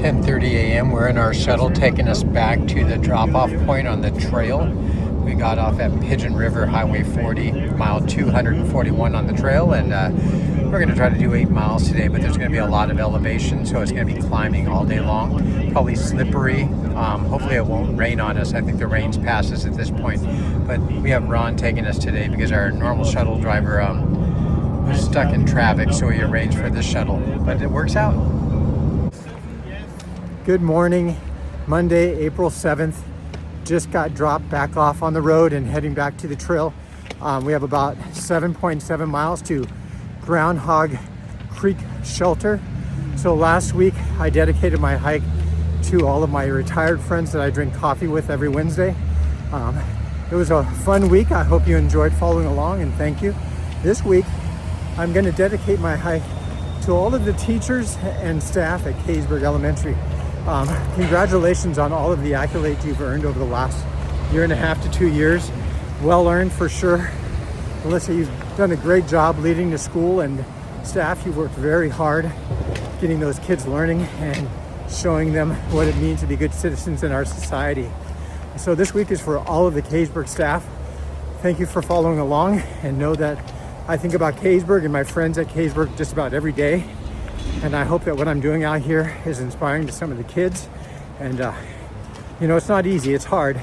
10:30 a.m. We're in our shuttle taking us back to the drop-off point on the trail. We got off at Pigeon River, Highway 40, mile 241 on the trail, and we're going to try to do 8 miles today, but there's going to be a lot of elevation, so it's going to be climbing all day long. Probably slippery. Hopefully it won't rain on us. I think the rain's past us at this point, but we have Ron taking us today because our normal shuttle driver was stuck in traffic, so we arranged for this shuttle, but it works out. Good morning, Monday, April 7th. Just got dropped back off on the road and heading back to the trail. We have about 7.7 miles to Groundhog Creek Shelter. So last week I dedicated my hike to all of my retired friends that I drink coffee with every Wednesday. It was a fun week. I hope you enjoyed following along, and thank you. This week I'm going to dedicate my hike to all of the teachers and staff at Kaysburg Elementary. Congratulations on all of the accolades you've earned over the last 1.5 to 2 years. Well earned for sure. Melissa, you've done a great job leading the school, and staff, you've worked very hard getting those kids learning and showing them what it means to be good citizens in our society. So this week is for all of the Kaysburg staff. Thank you for following along, and know that I think about Kaysburg and my friends at Kaysburg just about every day. And I hope that what I'm doing out here is inspiring to some of the kids. And you know, it's not easy, it's hard.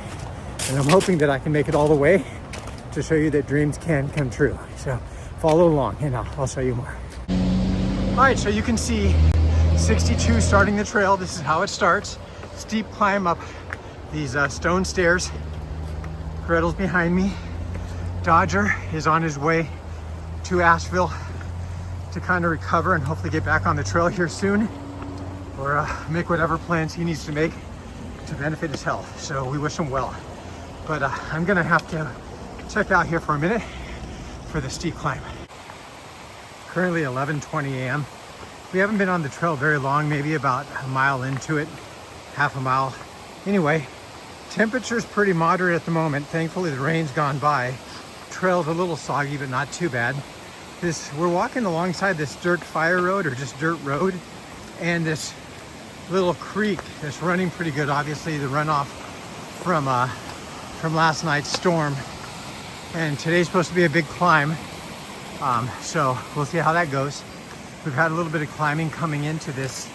And I'm hoping that I can make it all the way to show you that dreams can come true. So follow along and I'll show you more. All right, so you can see 62 starting the trail. This is how it starts. Steep climb up these stone stairs. Gretel's behind me. Dodger is on his way to Asheville to kind of recover and hopefully get back on the trail here soon, or make whatever plans he needs to make to benefit his health. So we wish him well. But I'm gonna have to check out here for a minute for the steep climb. Currently 11:20 a.m. We haven't been on the trail very long, maybe about a mile into it, half a mile. Anyway, temperature's pretty moderate at the moment. Thankfully the rain's gone by. Trail's a little soggy, but not too bad. We're walking alongside this dirt fire road, or just dirt road, and this little creek that's running pretty good. Obviously the runoff from last night's storm, and today's supposed to be a big climb, so we'll see how that goes. We've had a little bit of climbing coming into this,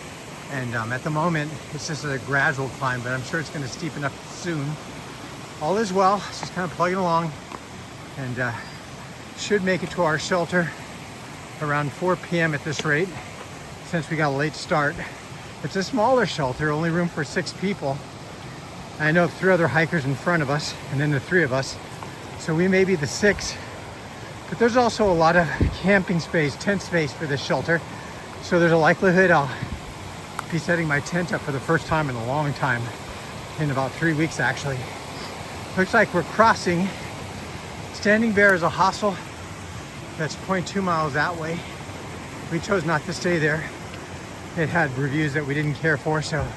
and at the moment it's just a gradual climb, but I'm sure it's going to steepen up soon. All is well, just kind of plugging along, and should make it to our shelter around 4 p.m. at this rate, since we got a late start. It's a smaller shelter, only room for 6 people. I know of 3 other hikers in front of us, and then the 3 of us. So we may be the 6, but there's also a lot of camping space, tent space for this shelter. So there's a likelihood I'll be setting my tent up for the first time in a long time, in about 3 weeks actually. Looks like we're crossing Standing Bear is a hostel that's 0.2 miles that way. We chose not to stay there. It had reviews that we didn't care for, so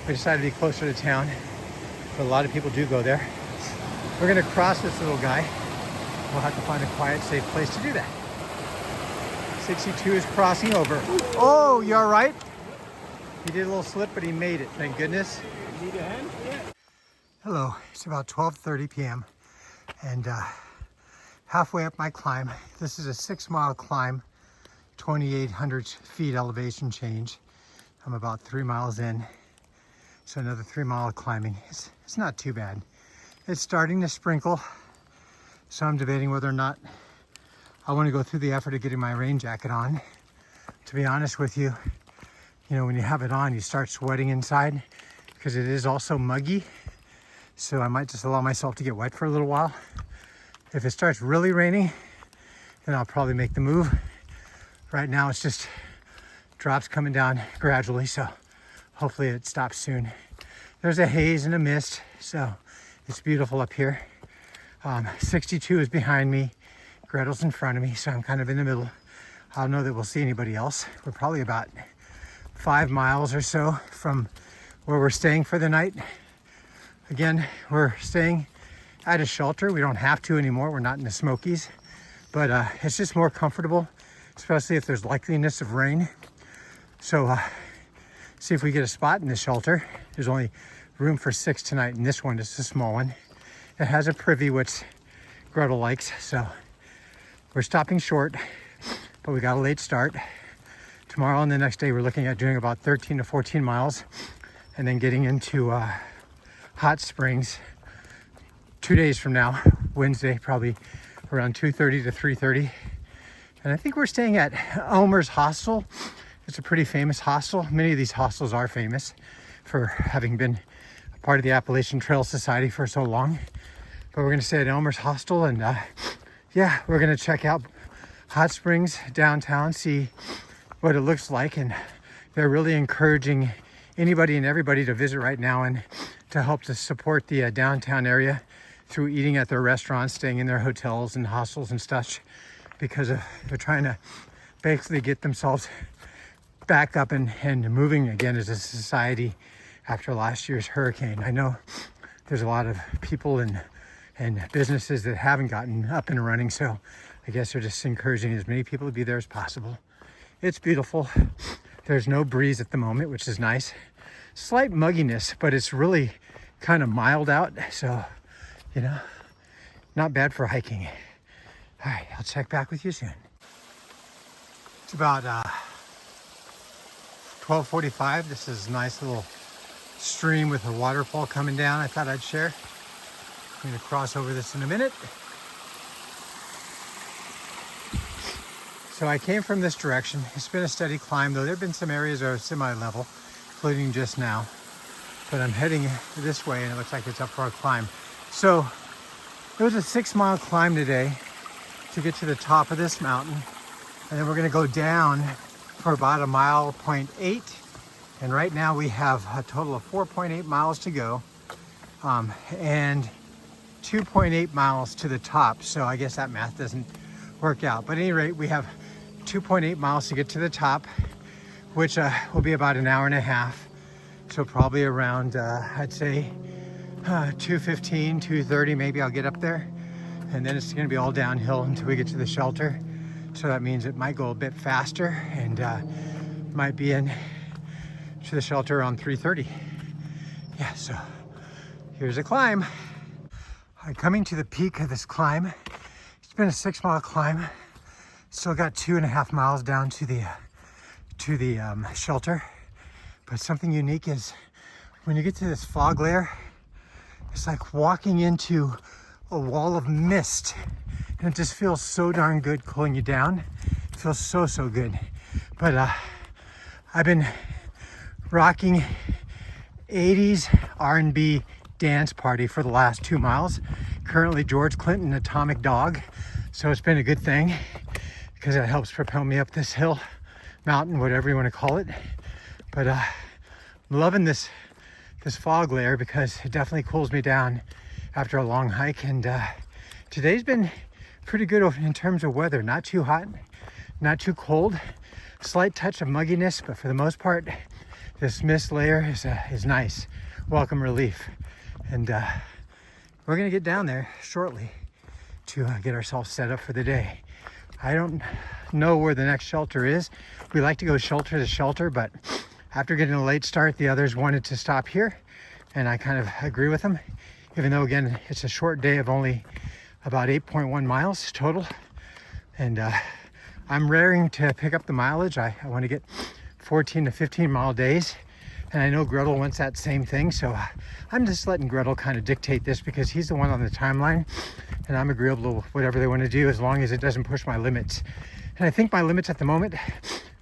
we decided to be closer to town. But a lot of people do go there. We're gonna cross this little guy. We'll have to find a quiet, safe place to do that. 62 is crossing over. Oh, you all right? He did a little slip, but he made it, thank goodness. Need a hand? Yeah. Hello, it's about 12:30 p.m. and halfway up my climb. This is a 6-mile climb, 2,800 feet elevation change. I'm about 3 miles in, so another 3 mile climbing. It's not too bad. It's starting to sprinkle, so I'm debating whether or not I want to go through the effort of getting my rain jacket on. To be honest with you, you know, when you have it on, you start sweating inside because it is also muggy. So I might just allow myself to get wet for a little while. If it starts really raining, then I'll probably make the move. Right now it's just drops coming down gradually, so hopefully it stops soon. There's a haze and a mist, so it's beautiful up here. 62 is behind me. Gretel's in front of me, so I'm kind of in the middle. I don't know that we'll see anybody else. We're probably about 5 miles or so from where we're staying for the night. Again, we're staying at a shelter. We don't have to anymore. We're not in the Smokies, but it's just more comfortable, especially if there's likeliness of rain. So see if we get a spot in the shelter. There's only room for 6 tonight, and this one is a small one. It has a privy, which Gretel likes, so we're stopping short, but we got a late start. Tomorrow and the next day, we're looking at doing about 13 to 14 miles and then getting into hot springs 2 days from now, Wednesday, probably around 2:30 to 3:30. And I think we're staying at Elmer's Hostel. It's a pretty famous hostel. Many of these hostels are famous for having been a part of the Appalachian Trail Society for so long. But we're gonna stay at Elmer's Hostel, and yeah, we're gonna check out hot springs downtown, see what it looks like. And they're really encouraging anybody and everybody to visit right now and to help to support the downtown area through eating at their restaurants, staying in their hotels and hostels and such, because they're trying to basically get themselves back up and moving again as a society after last year's hurricane. I know there's a lot of people and businesses that haven't gotten up and running, so I guess they're just encouraging as many people to be there as possible. It's beautiful. There's no breeze at the moment, which is nice. Slight mugginess, but it's really kind of mild out, so you know, not bad for hiking. All right, I'll check back with you soon. It's about 12:45. This is a nice little stream with a waterfall coming down. I thought I'd share. I'm gonna cross over this in a minute. So I came from this direction. It's been a steady climb, though. There have been some areas that are semi-level, including just now. But I'm heading this way, and it looks like it's up for a climb. So it was a 6-mile climb today to get to the top of this mountain. And then we're gonna go down for about 1.8 miles. And right now we have a total of 4.8 miles to go. And 2.8 miles to the top. So I guess that math doesn't work out. But at any rate, we have 2.8 miles to get to the top, which will be about an hour and a half. So probably around, I'd say 2:15, 2:30, maybe I'll get up there. And then it's gonna be all downhill until we get to the shelter. So that means it might go a bit faster and might be in to the shelter around 3:30. Yeah, so here's a climb. All right, coming to the peak of this climb. It's been a 6-mile climb. Still got 2.5 miles down to the shelter. But something unique is when you get to this fog layer, it's like walking into a wall of mist, and it just feels so darn good cooling you down. It feels so good. But I've been rocking 80s R&B dance party for the last 2 miles. Currently George Clinton, Atomic Dog. So it's been a good thing because it helps propel me up this hill, mountain, whatever you want to call it. But I'm loving this fog layer because it definitely cools me down after a long hike. And today's been pretty good in terms of weather. Not too hot, not too cold. Slight touch of mugginess, but for the most part, this mist layer is nice. Welcome relief. And we're gonna get down there shortly to get ourselves set up for the day. I don't know where the next shelter is. We like to go shelter to shelter, but after getting a late start, the others wanted to stop here, and I kind of agree with them, even though, again, it's a short day of only about 8.1 miles total. And I'm raring to pick up the mileage. I want to get 14 to 15 mile days, and I know Gretel wants that same thing, so I'm just letting Gretel kind of dictate this because he's the one on the timeline, and I'm agreeable to whatever they want to do as long as it doesn't push my limits. And I think my limits at the moment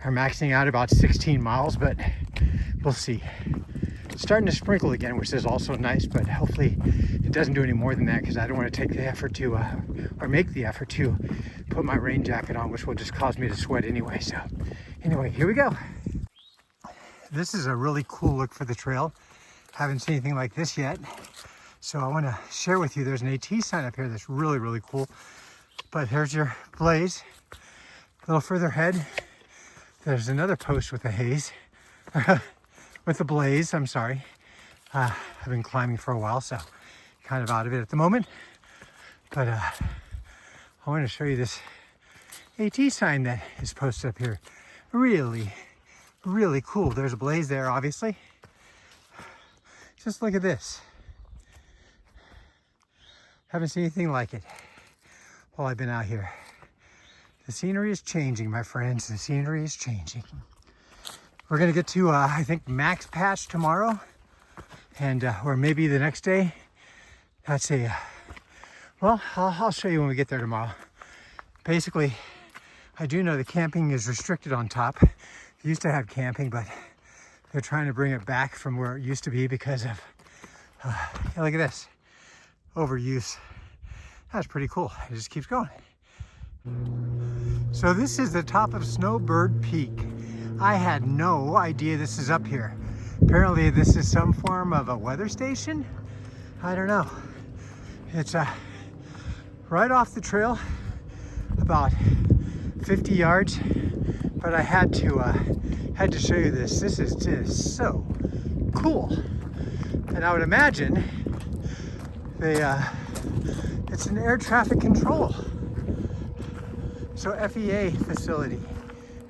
are maxing out about 16 miles, but we'll see. It's starting to sprinkle again, which is also nice, but hopefully it doesn't do any more than that because I don't want to take the effort to, or make the effort to put my rain jacket on, which will just cause me to sweat anyway. So anyway, here we go. This is a really cool look for the trail. Haven't seen anything like this yet. So I want to share with you, there's an AT sign up here that's really cool. But here's your blaze. A little further ahead, there's another post with a haze, with a blaze, I'm sorry. I've been climbing for a while, so kind of out of it at the moment. But I want to show you this AT sign that is posted up here. Really really cool. There's a blaze there, obviously. Just look at this. Haven't seen anything like it while I've been out here. The scenery is changing, my friends. The scenery is changing. We're gonna get to, I think, Max Patch tomorrow, and or maybe the next day. That's a, well, I'll show you when we get there tomorrow. Basically, I do know the camping is restricted on top. They used to have camping, but they're trying to bring it back from where it used to be because of, look at this, overuse. That's pretty cool. It just keeps going. So this is the top of Snowbird Peak. I had no idea this is up here. Apparently this is some form of a weather station. I don't know. It's right off the trail, about 50 yards. But I had to show you this. This is just so cool. And I would imagine it's an air traffic control. So FEA facility,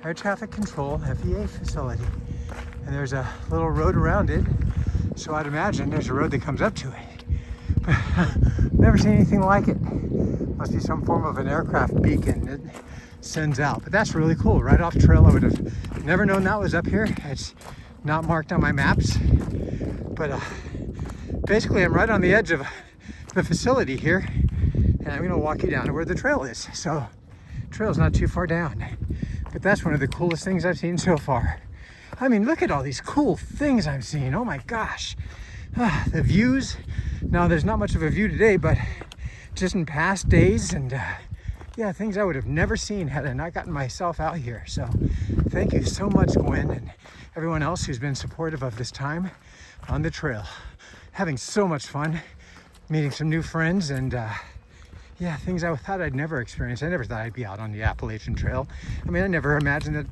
air traffic control, FEA facility. And there's a little road around it. So I'd imagine there's a road that comes up to it. But never seen anything like it. Must be some form of an aircraft beacon that sends out. But that's really cool, right off trail. I would have never known that was up here. It's not marked on my maps. But basically I'm right on the edge of the facility here. And I'm gonna walk you down to where the trail is. So trail's not too far down, but that's one of the coolest things I've seen so far. I mean, look at all these cool things I'm seeing. Oh my gosh. The views. Now there's not much of a view today, but just in past days, and yeah, things I would have never seen had I not gotten myself out here. So thank you so much, Gwen, and everyone else who's been supportive of this time on the trail. Having so much fun, meeting some new friends, and yeah, things I thought I'd never experience. I never thought I'd be out on the Appalachian Trail. I mean, I never imagined that,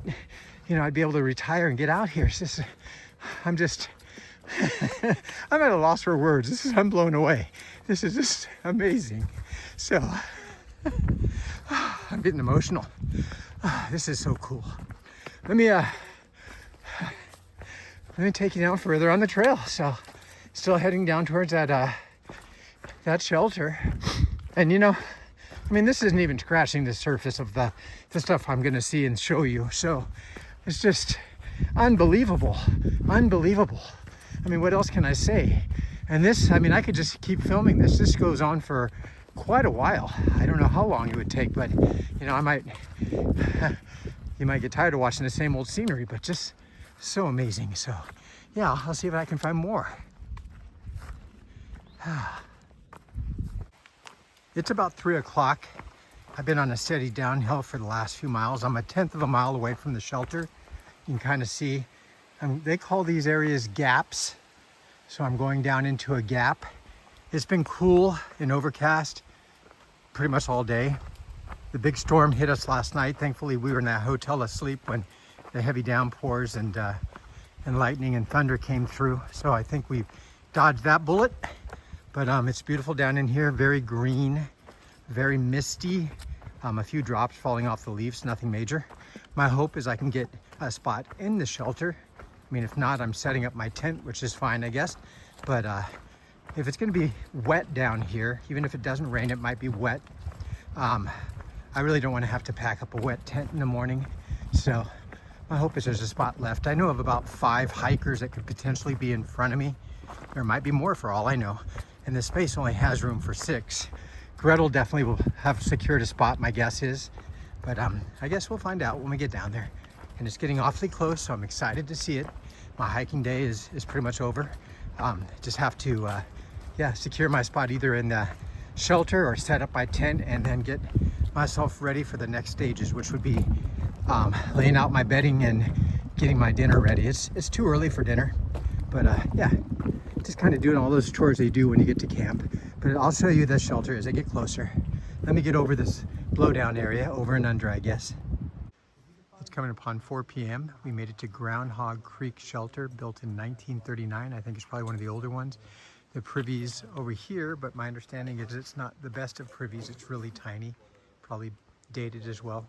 you know, I'd be able to retire and get out here. It's just, I'm just, I'm at a loss for words. I'm blown away. This is just amazing. So, I'm getting emotional. This is so cool. Let me take you down further on the trail. So, still heading down towards that shelter. And you know, I mean, this isn't even scratching the surface of the stuff I'm gonna see and show you. So it's just unbelievable, unbelievable. I mean, what else can I say? And this, I mean, I could just keep filming this. This goes on for quite a while. I don't know how long it would take, but you know, you might get tired of watching the same old scenery, but just so amazing. So yeah, I'll see if I can find more. It's about 3 o'clock. I've been on a steady downhill for the last few miles. I'm 1/10 of a mile away from the shelter. You can kind of see, they call these areas gaps. So I'm going down into a gap. It's been cool and overcast pretty much all day. The big storm hit us last night. Thankfully, we were in that hotel asleep when the heavy downpours and lightning and thunder came through. So I think we dodged that bullet. But it's beautiful down in here, very green, very misty. A few drops falling off the leaves, nothing major. My hope is I can get a spot in the shelter. I mean, if not, I'm setting up my tent, which is fine, I guess. But if it's gonna be wet down here, even if it doesn't rain, it might be wet. I really don't wanna have to pack up a wet tent in the morning. So my hope is there's a spot left. I know of about 5 hikers that could potentially be in front of me. There might be more for all I know. And this space only has room for 6. Gretel definitely will have secured a spot, my guess is. But I guess we'll find out when we get down there. And it's getting awfully close, so I'm excited to see it. My hiking day is pretty much over. Just have to, yeah, secure my spot either in the shelter or set up my tent and then get myself ready for the next stages, which would be laying out my bedding and getting my dinner ready. It's too early for dinner, but yeah. Just kind of doing all those chores they do when you get to camp. But I'll show you the shelter as I get closer. Let me get over this blowdown area, over and under, I guess. It's coming upon 4 p.m. We made it to Groundhog Creek Shelter, built in 1939. I think it's probably one of the older ones. The privy's over here, but my understanding is it's not the best of privies. It's really tiny, probably dated as well.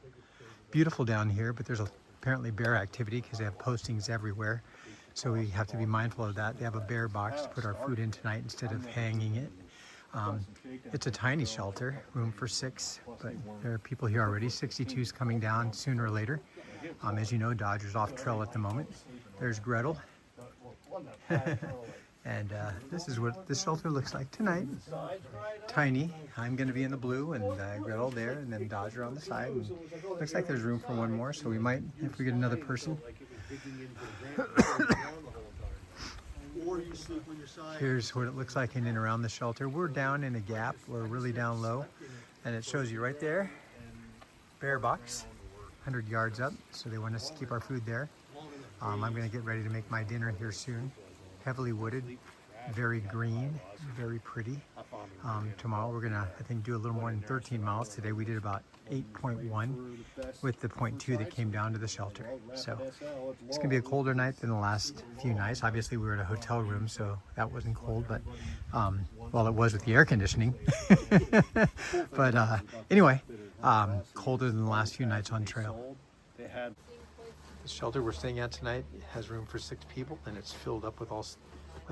Beautiful down here, but there's apparently bear activity because they have postings everywhere. So we have to be mindful of that. They have a bear box to put our food in tonight instead of hanging it. It's a tiny shelter, room for 6, but there are people here already. 62's coming down sooner or later. As you know, Dodger's off trail at the moment. There's Gretel. And this is what the shelter looks like tonight. Tiny. I'm going to be in the blue, and Gretel there, and then Dodger on the side. And looks like there's room for one more, so we might, if we get another person. Here's what it looks like in and around the shelter. We're down in a gap. We're really down low, and it shows you right there, bear box, 100 yards up, so they want us to keep our food there. I'm going to get ready to make my dinner here soon. Heavily wooded, very green, very pretty. Tomorrow we're gonna, I think, do a little more than 13 miles. Today we did about 8.1 with the 0.2 that came down to the shelter. So it's gonna be a colder night than the last few nights. Obviously we were in a hotel room, so that wasn't cold, but well, it was with the air conditioning. But anyway, colder than the last few nights on trail. The shelter we're staying at tonight has room for 6 people, and it's filled up with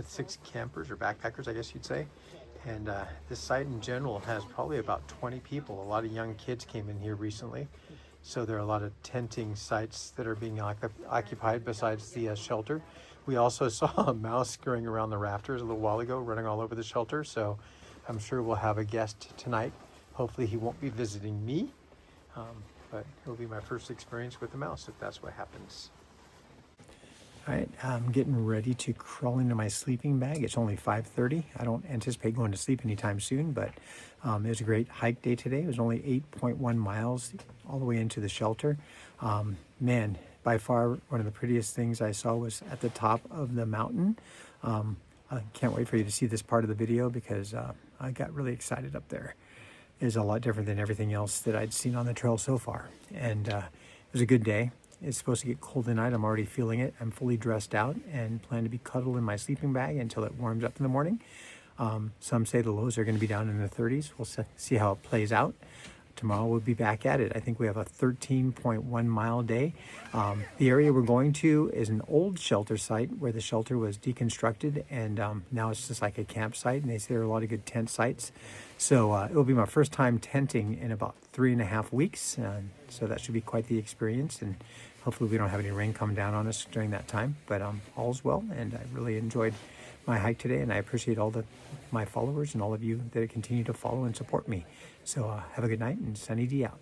6 campers or backpackers, I guess you'd say. And this site in general has probably about 20 people. A lot of young kids came in here recently, so there are a lot of tenting sites that are being occupied besides the shelter. We also saw a mouse scurrying around the rafters a little while ago, running all over the shelter, so I'm sure we'll have a guest tonight. Hopefully he won't be visiting me. But it'll be my first experience with the mouse if that's what happens. All right, I'm getting ready to crawl into my sleeping bag. It's only 5:30. I don't anticipate going to sleep anytime soon, but it was a great hike day today. It was only 8.1 miles all the way into the shelter. Man, by far one of the prettiest things I saw was at the top of the mountain. I can't wait for you to see this part of the video because I got really excited up there. Is a lot different than everything else that I'd seen on the trail so far. And it was a good day. It's supposed to get cold tonight. I'm already feeling it. I'm fully dressed out and plan to be cuddled in my sleeping bag until it warms up in the morning. Some say the lows are going to be down in the 30s. We'll see how it plays out. Tomorrow we'll be back at it. I think we have a 13.1 mile day. The area we're going to is an old shelter site where the shelter was deconstructed, and now it's just like a campsite, and they say there are a lot of good tent sites. So it will be my first time tenting in about 3.5 weeks, so that should be quite the experience, and hopefully we don't have any rain come down on us during that time, but all's well, and I really enjoyed my hike today, and I appreciate all my followers and all of you that continue to follow and support me. So have a good night, and Sunny D out.